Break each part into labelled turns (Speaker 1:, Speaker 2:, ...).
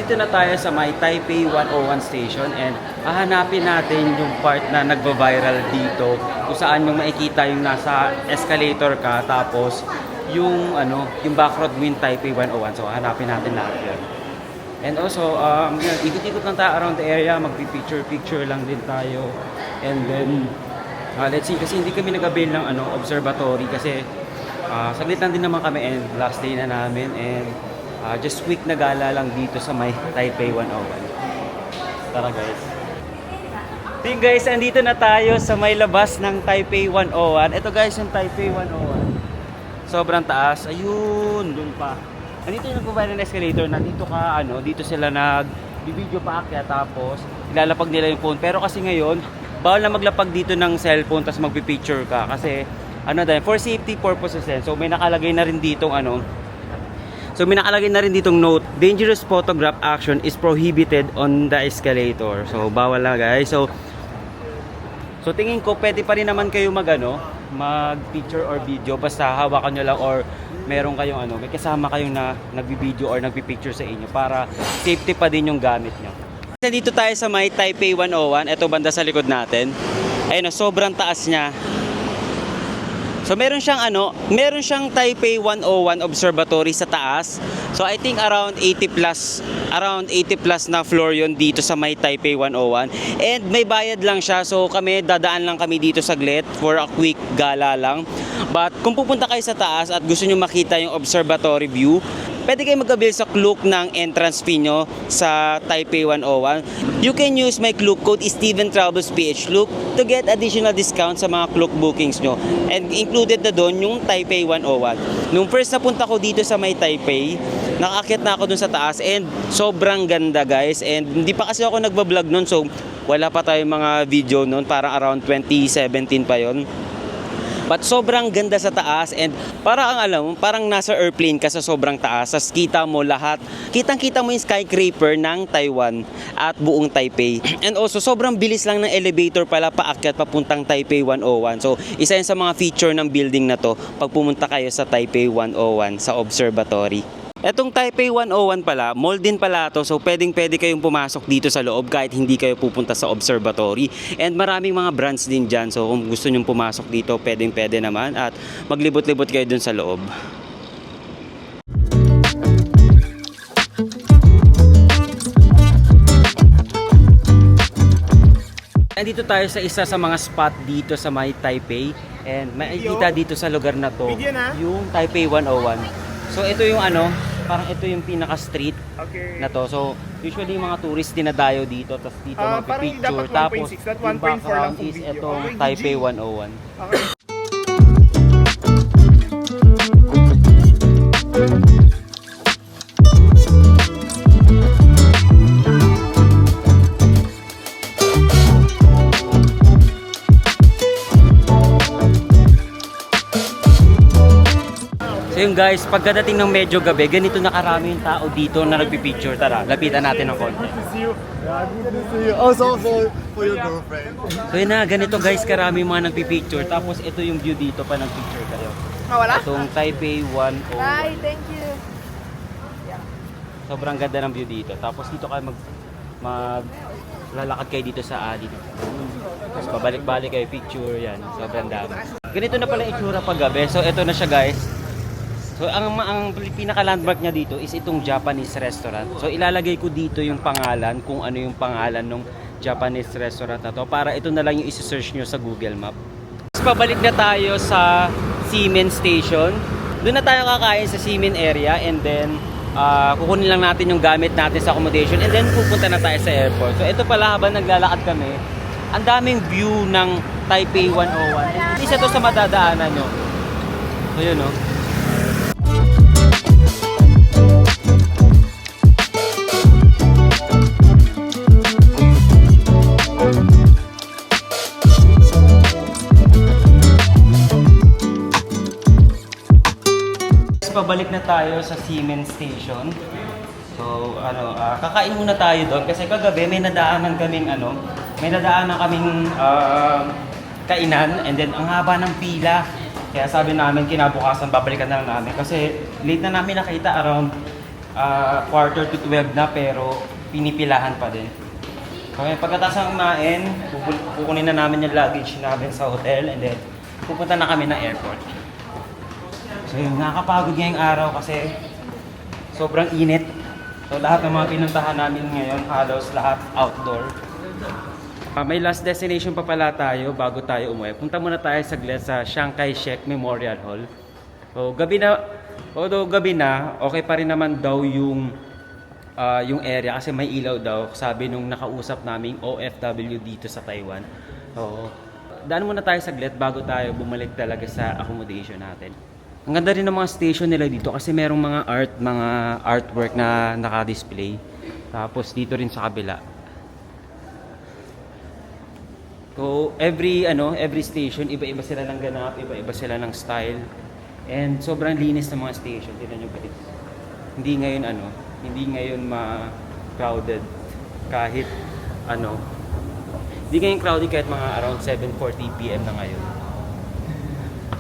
Speaker 1: Nandito na tayo sa may Taipei 101 station and hahanapin natin yung part na nagva-viral dito kung saan yung makikita yung nasa escalator ka tapos yung yung backroad mo yung Taipei 101. So hahanapin natin lahat yun. And also, yun, ikot-ikot lang tayo around the area, magpi-picture lang din tayo. And then, let's see, kasi hindi kami nag-avail ng observatory kasi saglit lang din naman kami and last day na namin and just quick na gala lang dito sa may Taipei 101. Tara guys. So yun guys, andito na tayo sa may labas ng Taipei 101. Ito guys yung Taipei 101. Sobrang taas. Ayun, dun pa. Andito yung nagbabayad ng escalator. Nandito ka, dito sila nag-video pa akyat tapos ilalapag nila yung phone. Pero kasi ngayon, bawal na maglapag dito ng cellphone tapos magpi-picture ka. Kasi, dahil, for safety purposes din. So may nakalagay na rin ditong note, dangerous photograph action is prohibited on the escalator. So, bawal na guys. So tingin ko, pwede pa rin naman kayo mag-picture or video. Basta hawakan nyo lang or meron kayong may kasama kayong nagbi-video or nagpi-picture sa inyo para safety pa din yung gamit nyo. Dito tayo sa may Taipei 101. Ito banda sa likod natin. Ayun, sobrang taas niya. So meron siyang Taipei 101 observatory sa taas. So I think around 80 plus na floor yon dito sa may Taipei 101. And may bayad lang siya. So dadaan lang kami dito saglit for a quick gala lang. But kung pupunta kayo sa taas at gusto niyo makita yung observatory view, pwede kayo mag-avail sa Klook ng entrance fee nyo sa Taipei 101. You can use my Klook code Steven Travels PH Klook to get additional discount sa mga Klook bookings nyo. And included na doon yung Taipei 101. Nung first na punta ko dito sa may Taipei, nakaakyat na ako dun sa taas and sobrang ganda guys. And hindi pa kasi ako nagbablog nun, so wala pa tayong mga video nun, parang around 2017 pa yon. But sobrang ganda sa taas and parang nasa airplane ka sa sobrang taas. Tapos kita mo lahat. Kitang-kita mo yung skyscraper ng Taiwan at buong Taipei. And also sobrang bilis lang ng elevator pala paakyat papuntang Taipei 101. So isa yan sa mga feature ng building na to pag pumunta kayo sa Taipei 101 sa observatory. Etong Taipei 101 pala, mall din pala to, so pwede kayong pumasok dito sa loob kahit hindi kayo pupunta sa observatory. And maraming mga brands din dyan, so kung gusto nyong pumasok dito, pwede naman at maglibot-libot kayo dun sa loob. Nandito tayo sa isa sa mga spot dito sa may Taipei and makikita dito sa lugar na to yung Taipei 101. So ito yung parang ito yung pinaka-street na to. So usually yung mga tourist dinadayo dito, tapos dito magpipicture. Tapos yung background is itong Taipei 101. Okay. So yun guys, pagkadating ng medyo gabi, ganito na karami yung tao dito na nagpipicture. Tara, lapitan natin ng konti.
Speaker 2: Also for your girlfriend.
Speaker 1: So yun na, ganito guys, karami yung mga nagpipicture. Tapos ito yung view dito pa nagpicture kayo.
Speaker 3: Wala?
Speaker 1: Itong Taipei 101.
Speaker 3: Hi, thank you.
Speaker 1: Sobrang ganda ng view dito. Tapos dito kayo lalakad kayo dito sa alley. Tapos pabalik-balik kayo picture, yan. Sobrang dami. Ganito na pala itsura pag gabi. So ito na siya guys. So ang pinaka-landmark niya dito is itong Japanese restaurant. So ilalagay ko dito yung pangalan, kung ano yung pangalan ng Japanese restaurant na to, para ito na lang yung isi-search nyo sa Google Map. Pabalik na tayo sa Ximen Station. Doon na tayo kakain sa Ximen area and then kukunin lang natin yung gamit natin sa accommodation and then pupunta na tayo sa airport. So ito pala, habang naglalakad kami, ang daming view ng Taipei 101. Isa to sa madadaanan nyo. So yun o. Pabalik na tayo sa Ximen Station. So, kakain muna tayo doon kasi kagabi may nadaanan kaming kainan and then ang haba ng pila. Kaya sabi namin kinabukasan babalikan na lang namin kasi late na namin nakita around quarter to 12 na pero pinipilahan pa din. Okay, pagkatapos ng kumain, kukunin na namin yung luggage namin sa hotel and then pupunta na kami ng airport. So yun, nakakapagod ngayong araw kasi sobrang init. So lahat ng mga pinuntahan namin ngayon, halos lahat outdoor. May last destination pa pala tayo bago tayo umuwi. Punta muna tayo saglit sa Chiang Kai-shek Memorial Hall. So although gabi na, okay pa rin naman daw yung area kasi may ilaw daw, sabi nung nakausap naming OFW dito sa Taiwan. So, daan muna tayo saglit bago tayo bumalik talaga sa accommodation natin. Ang ganda rin ng mga station nila dito kasi merong mga artwork na naka-display. Tapos dito rin sa kabila. So, every station, iba-iba sila ng ganap, iba-iba sila ng style. And sobrang linis ng mga station. Tingnan nyo guys. Hindi ngayon ma-crowded kahit hindi ngayon crowded kahit mga around 7:40 PM na ngayon.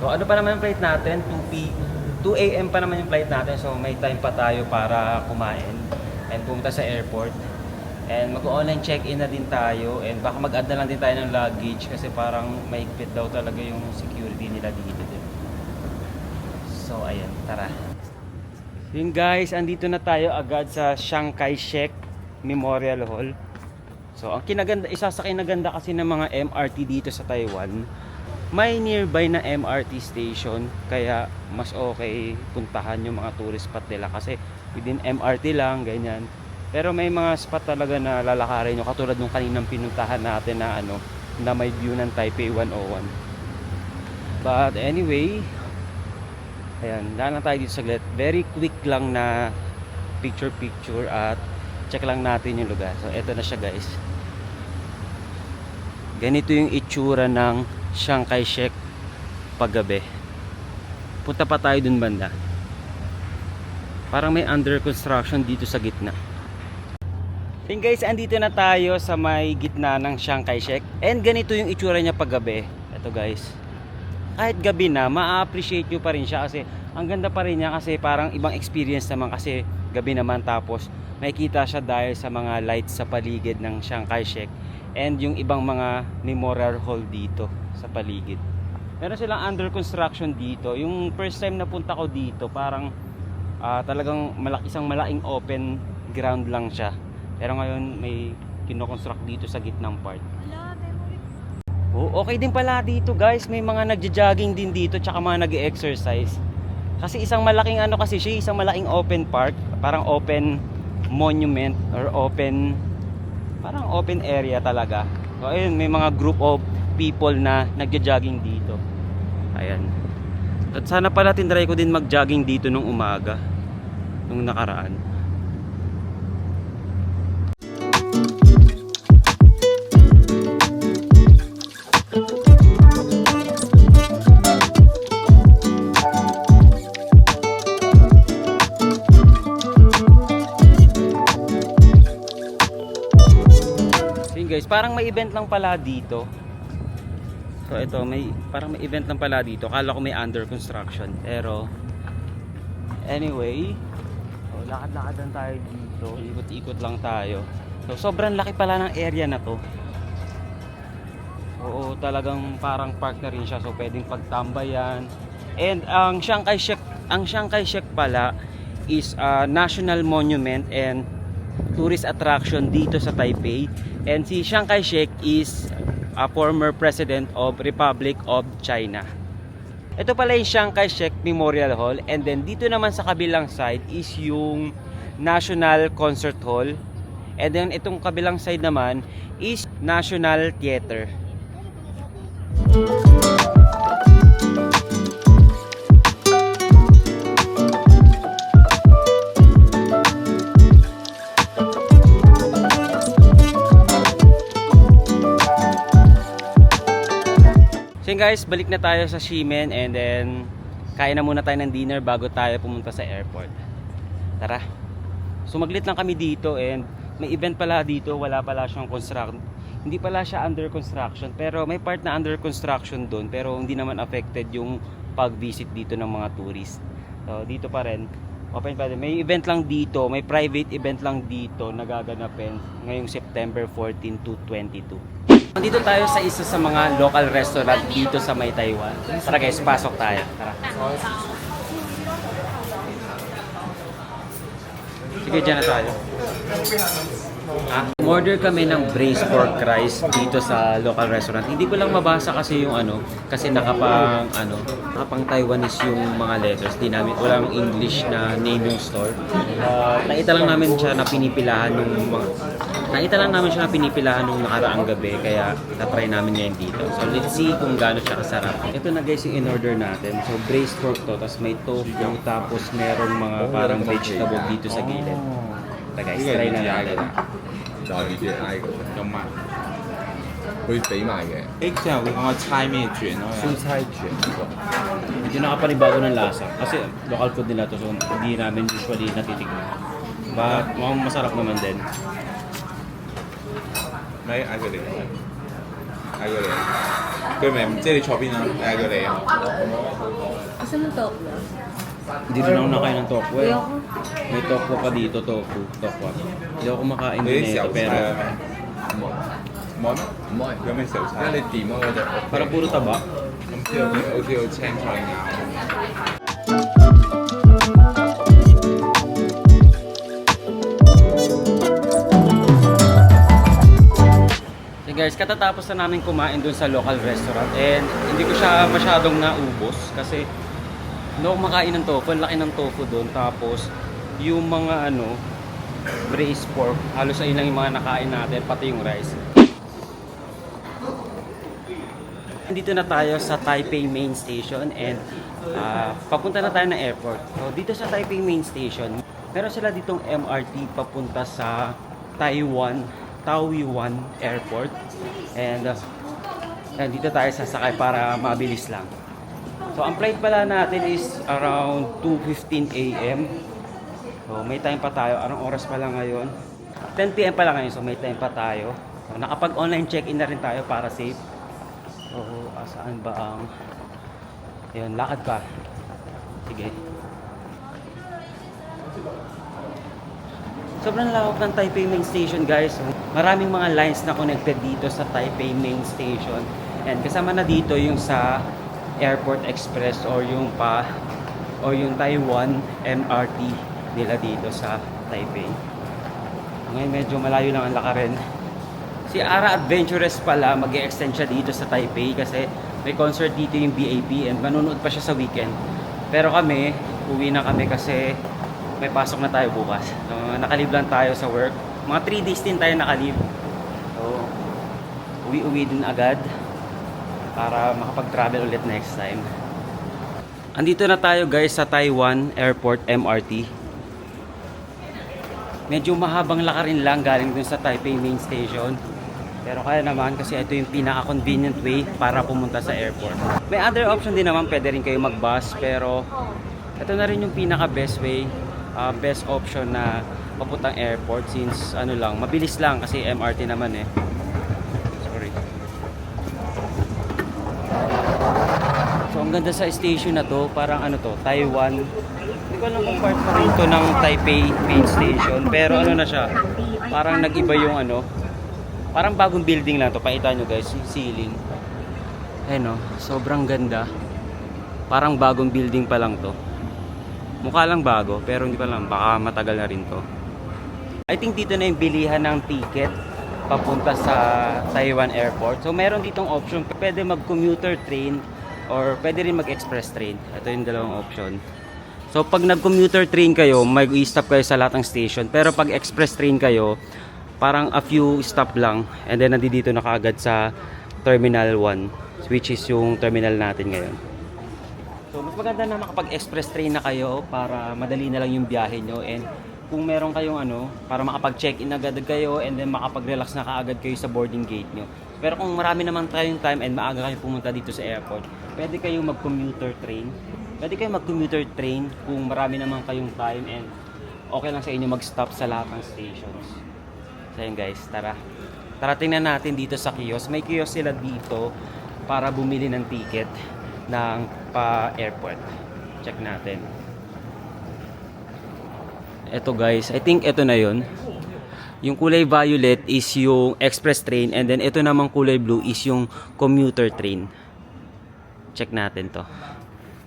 Speaker 1: So ano pa naman yung flight natin? 2 AM pa naman yung flight natin, so may time pa tayo para kumain and pumunta sa airport. And mag-online check-in na din tayo and baka mag-add na lang din tayo ng luggage kasi parang mahigpit daw talaga yung security nila dito din. So ayan, tara. Yun guys, andito na tayo agad sa Chiang Kai-shek Memorial Hall. So, isa sa kinaganda kasi ng mga MRT dito sa Taiwan, may nearby na MRT station, kaya mas okay puntahan yung mga tourist spot nila kasi within MRT lang, ganyan. Pero may mga spot talaga na lalakarin nyo, katulad nung kaninang pinuntahan natin na may view ng Taipei 101. But anyway, ayan, daan lang tayo dito saglit. Very quick lang na picture at check lang natin yung lugar. So, eto na siya guys. Ganito yung itsura ng Chiang Kai-shek paggabi. Punta pa tayo dun banda. Parang may under construction dito sa gitna. Then guys, andito na tayo sa may gitna ng Chiang Kai-shek. And ganito yung itsura niya paggabi. Eto guys. Kahit gabi na, ma-appreciate nyo pa rin siya kasi ang ganda pa rin niya kasi parang ibang experience naman kasi gabi naman, tapos makikita siya dahil sa mga lights sa paligid ng Chiang Kai-shek and yung ibang mga memorial hall dito sa paligid. Meron silang under construction dito. Yung first time na punta ko dito, parang talagang isang malaking open ground lang siya. Pero ngayon may kinoconstruct dito sa gitnang part. Oh, okay din pala dito guys, may mga nagja-jogging din dito tsaka mga nag-e-exercise. Kasi isang malaking kasi siya, isang malaking open park, parang open monument or parang open area talaga. So ayun, may mga group of people na nagja-jogging dito. Ayan. At sana pala tinry ko din mag-jogging dito nung umaga, nung nakaraan. Guys, parang may event lang pala dito. So ito, parang may event lang pala dito. Akala ko may under construction. Pero anyway, lakad-lakad lang tayo dito. Ikot-ikot lang tayo. So sobrang laki pala ng area na to. Oo, talagang parang park na rin siya. So pwedeng pagtambayan. And ang Chiang Kai-shek pala is a national monument and tourist attraction dito sa Taipei. And si Chiang Kai-shek is a former president of Republic of China. Ito pala yung Chiang Kai-shek Memorial Hall. And then dito naman sa kabilang side is yung National Concert Hall. And then itong kabilang side naman is National Theater. So guys, balik na tayo sa Ximen and then kain na muna tayo ng dinner bago tayo pumunta sa airport. Tara. Sumaglit lang kami dito and may event pala dito, wala pala siyang construction. Hindi pala siya under construction pero may part na under construction doon pero hindi naman affected yung pag-visit dito ng mga tourist. So dito pa rin Open pa din. May event lang dito, may private event lang dito nagaganapin ngayong September 14 to 22. Nandito tayo sa isa sa mga local restaurant dito sa May Taiwan. Tara guys, pasok tayo. Tara. Sige, dyan na tayo. Ha? Order kami ng braised pork rice dito sa local restaurant. Hindi ko lang mabasa kasi yung kasi nakapang Taiwanese yung mga letters. Di namin walang English na name yung store. Nakita lang namin siya na pinipilahan nung nakaraang gabi kaya na-try namin ngayon dito. So let's see kung gaano siya kasarap. Ito na guys yung in-order natin. So braised pork to, tapos may tofu, tapos merong mga parang vegetable dito sa gilid. Ito guys, try na natin.
Speaker 3: 就係啲嗌咁賣，會俾埋嘅。
Speaker 4: 之後會講個猜咩卷咯，
Speaker 3: 蔬菜卷喎，
Speaker 1: Medyo nakapanibago ng lasa. Kasi local food nila to, so hindi namin usually natitikman. But mukhang masarap naman din.
Speaker 4: 咪嗌佢哋，嗌佢哋，佢咪唔知你坐邊啊？嗌佢哋啊！
Speaker 5: Gusto mo tofu?
Speaker 1: Hindi rin ako nakain ng tofu eh.
Speaker 5: Ayoko.
Speaker 1: May tofu pa dito, tofu. Hindi ako kumakain
Speaker 4: 你
Speaker 1: din
Speaker 4: 啲時
Speaker 1: nito
Speaker 4: 候
Speaker 1: pero
Speaker 4: 係咪？
Speaker 3: 唔係
Speaker 4: 唔係咩？
Speaker 3: 唔係，
Speaker 4: 有咩時候猜？
Speaker 3: 因為你點啊嗰隻，
Speaker 1: parang puro taba.
Speaker 4: 咁之後好似有青菜咬。
Speaker 1: So guys, katatapos na namin kumain dun sa local restaurant and hindi ko siya masyadong naubos kasi hindi ako makain ng tofu. Ang laki ng tofu dun. Tapos yung mga braised pork, halos ayun lang yung mga nakain natin, pati yung rice. Dito na tayo sa Taipei Main Station and papunta na tayo ng airport. So dito sa Taipei Main Station, meron sila ditong MRT papunta sa Taoyuan Airport. And dito tayo sasakay para mabilis lang. So ang flight pala natin is around 2:15 AM. So may time pa tayo. Anong oras pa lang ngayon? 10 PM pa lang ngayon, so may time pa tayo. So, nakapag-online check-in na rin tayo para safe. So saan ba ang... Ayun, lakad pa. Sige. Sobrang lawak ng Taipei Main Station guys. Maraming mga lines na connected dito sa Taipei Main Station. And kasama na dito yung sa Airport Express or yung Taiwan MRT nila dito sa Taipei. Ngayon medyo malayo lang ang lakarin. Si Ara Adventurous pala mag-e-extend siya dito sa Taipei kasi may concert dito yung BAP and manonood pa siya sa weekend. Pero kami, uwi na kami kasi may pasok na tayo bukas. So, nakalib lang tayo sa work. Mga 3 days din tayo nakalib. So, uwi din agad para makapag-travel ulit next time. Andito na tayo guys sa Taiwan Airport MRT. Medyo mahabang lakarin lang galing dun sa Taipei Main Station. Pero kaya naman kasi ito yung pinaka-convenient way para pumunta sa airport. May other option din naman, pwede rin kayo mag-bus. Pero ito na rin yung pinaka-best way. Best option na papuntang airport since mabilis lang kasi MRT naman eh. Sorry. So ang ganda sa station na to, parang Taiwan. Hindi ko alam kung part pa rin to ng Taipei Main Station, pero na siya, parang nag-iba yung parang bagong building lang to. Pakita nyo guys, yung ceiling. Ayun sobrang ganda. Parang bagong building pa lang to. Mukha lang bago, pero hindi pa lang, baka matagal na rin to. I think dito na yung bilihan ng ticket papunta sa Taiwan Airport. So meron ditong option, pwede mag-commuter train or pwede rin mag-express train. Ito yung dalawang option. So pag nag-commuter train kayo, mag-i-stop kayo sa lahat ng station. Pero pag express train kayo, parang a few stop lang and then nandito na kaagad sa Terminal 1, which is yung terminal natin ngayon. So mas maganda na makapag-express train na kayo para madali na lang yung biyahe nyo, and kung meron kayong para makapag-check-in agad kayo and then makapag-relax na kaagad kayo sa boarding gate nyo. Pero kung marami naman tayong time and maaga kayo pumunta dito sa airport, pwede kayong mag-commuter train. Pwede kayong mag-commuter train kung marami naman kayong time and okay lang sa inyo mag-stop sa lahat ng stations. So yun guys, tara tingnan natin dito sa kiosk. May kiosk sila dito para bumili ng ticket ng pa-airport. Check natin. Ito guys, I think ito na yon. Yung kulay violet is yung express train and then ito namang kulay blue is yung commuter train. Check natin to.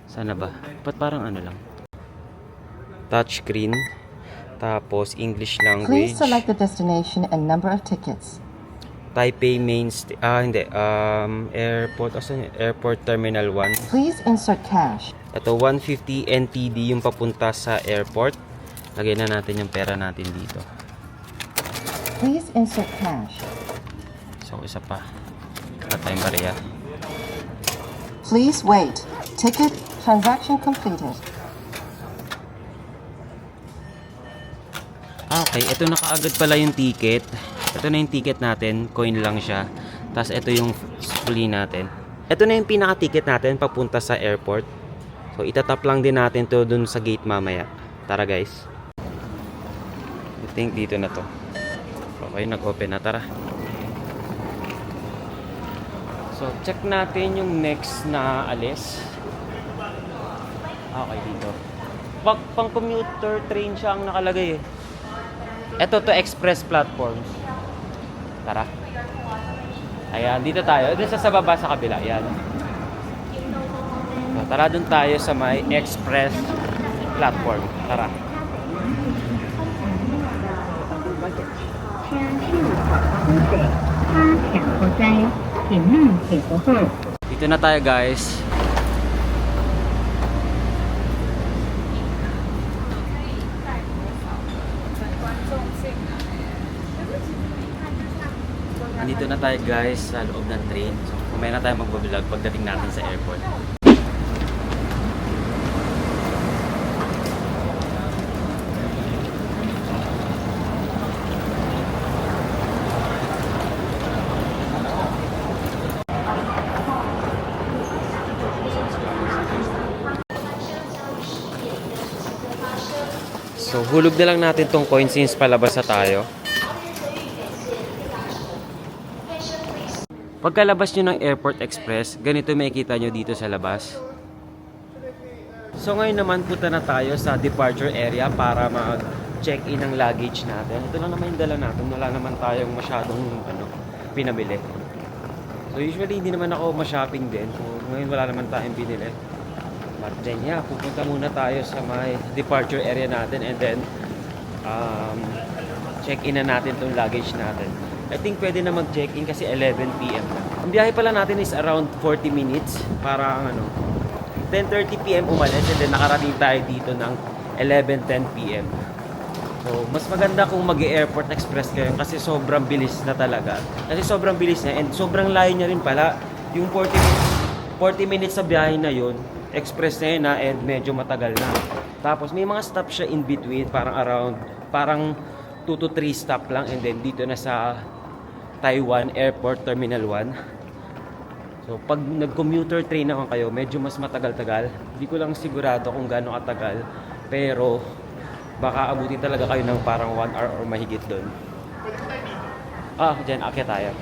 Speaker 1: Sana ba? Ba't parang ano lang? Touchscreen. Tapos English language.
Speaker 6: Please select the destination and number of tickets.
Speaker 1: Taipei main hindi. Airport. Asan yun? Airport Terminal 1.
Speaker 6: Please insert cash.
Speaker 1: Ito 150 NTD yung papunta sa airport. Lagyan na natin yung pera natin dito.
Speaker 6: Please insert cash.
Speaker 1: So isa pa. At tayong bariya.
Speaker 6: Please wait. Ticket transaction completed.
Speaker 1: Okay, ito na kaagad pala yung ticket. Ito na yung ticket natin, coin lang siya. Tapos ito yung fully natin. Ito na yung pinaka-ticket natin papunta sa airport. So itatap lang din natin to dun sa gate mamaya. Tara guys. I think dito na to. Okay, nag-open na. Tara. So check natin yung next na alis. Okay, dito. Pang commuter train siya ang nakalagay eh. Ito to express platforms. Tara. Ayan, dito tayo. Dito sa baba sa kabila. Ayan. So, tara dun tayo sa may express platform. Tara. Dito na tayo guys. Nandito na tayo guys sa loob ng train. So, kumaya na tayo mag-vlog pagdating natin sa airport. So, hulog na lang natin tong coin since palabas na tayo. Pagkalabas nyo ng Airport Express, ganito makikita nyo dito sa labas. So ngayon naman punta na tayo sa departure area para mag-check-in ng luggage natin. Ito lang naman yung dala natin. Wala naman tayong masyadong pinabili. So usually hindi naman ako ma-shopping din. So ngayon wala naman tayong binili. But then yeah, pupunta muna tayo sa may departure area natin and then check-in na natin itong luggage natin. I think pwede na mag-check-in kasi 11 PM na. Ang biyahe pala natin is around 40 minutes. Parang 10:30 PM umalis and then nakarating tayo dito ng 11:10 PM. So, mas maganda kung mag-airport express kayo kasi sobrang bilis na talaga. Kasi sobrang bilis na and sobrang layo niya rin pala. Yung 40 minutes sa biyahe na yun, express na yun na and medyo matagal na. Tapos may mga stop siya in between, parang 2 to 3 stop lang and then dito na sa Taiwan Airport Terminal 1. So pag nag-commuter train naman kayo, medyo mas matagal-tagal. Hindi ko lang sigurado kung gaano katagal, pero baka abutin talaga kayo ng parang 1 hour or mahigit doon. Diyan, akyat tayo.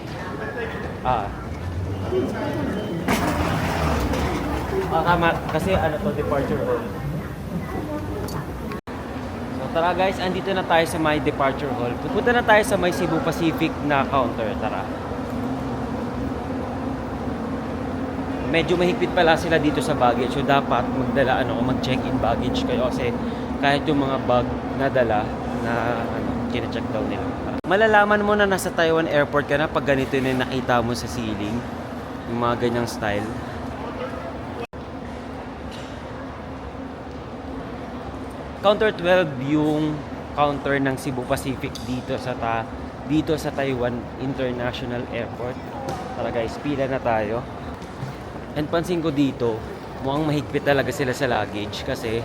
Speaker 1: Tama, kasi to, departure hall. Tara guys, andito na tayo sa may departure hall. Pupunta na tayo sa may Cebu Pacific na counter. Tara. Medyo mahigpit pala sila dito sa baggage. So dapat magdala mag-check-in baggage kayo kasi kahit yung mga bag na dala na kina-check daw nila. Malalaman mo na nasa Taiwan Airport ka na pag ganito na nakita mo sa ceiling. Yung mga ganyang style. Counter 12 yung counter ng Cebu Pacific dito sa Taiwan International Airport. Tara guys, pila na tayo. And pansin ko dito, mukhang mahigpit talaga sila sa luggage kasi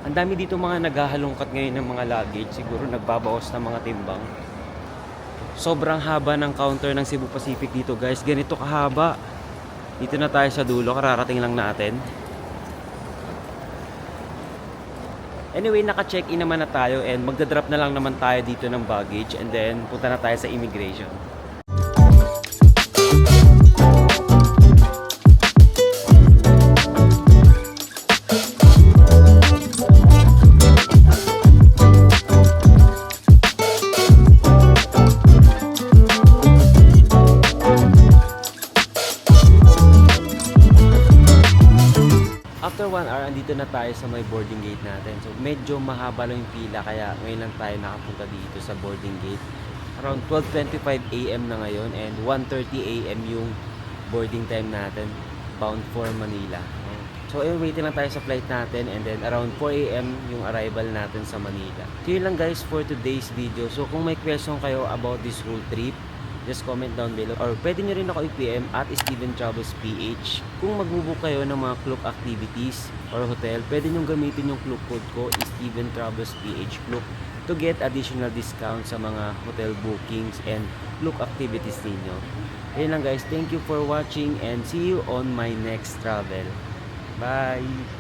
Speaker 1: ang dami dito mga naghahalongkat ngayon ng mga luggage. Siguro nagbabawas ng mga timbang. Sobrang haba ng counter ng Cebu Pacific dito guys. Ganito kahaba. Dito na tayo sa dulo, kararating lang natin. Anyway, naka-check-in naman na tayo and magdadrop na lang naman tayo dito ng baggage and then punta na tayo sa immigration. after 1 hour, andito na tayo sa may boarding gate natin. So, medyo mahaba lang yung pila, kaya ngayon lang tayo nakapunta dito sa boarding gate. Around 12:25 AM na ngayon and 1:30 AM yung boarding time natin, bound for Manila. So, waiting lang tayo sa flight natin and then around 4 AM yung arrival natin sa Manila. So, yun lang guys for today's video. So, kung may question kayo about this whole trip, just comment down below or pwede nyo rin ako i-PM at Steven Travels PH. Kung magbubook kayo ng mga Klook activities or hotel, pwede nyo gamitin yung Klook code ko, Steven Travels PH Klook, to get additional discount sa mga hotel bookings and Klook activities ninyo. Ayun lang guys, thank you for watching and see you on my next travel. Bye!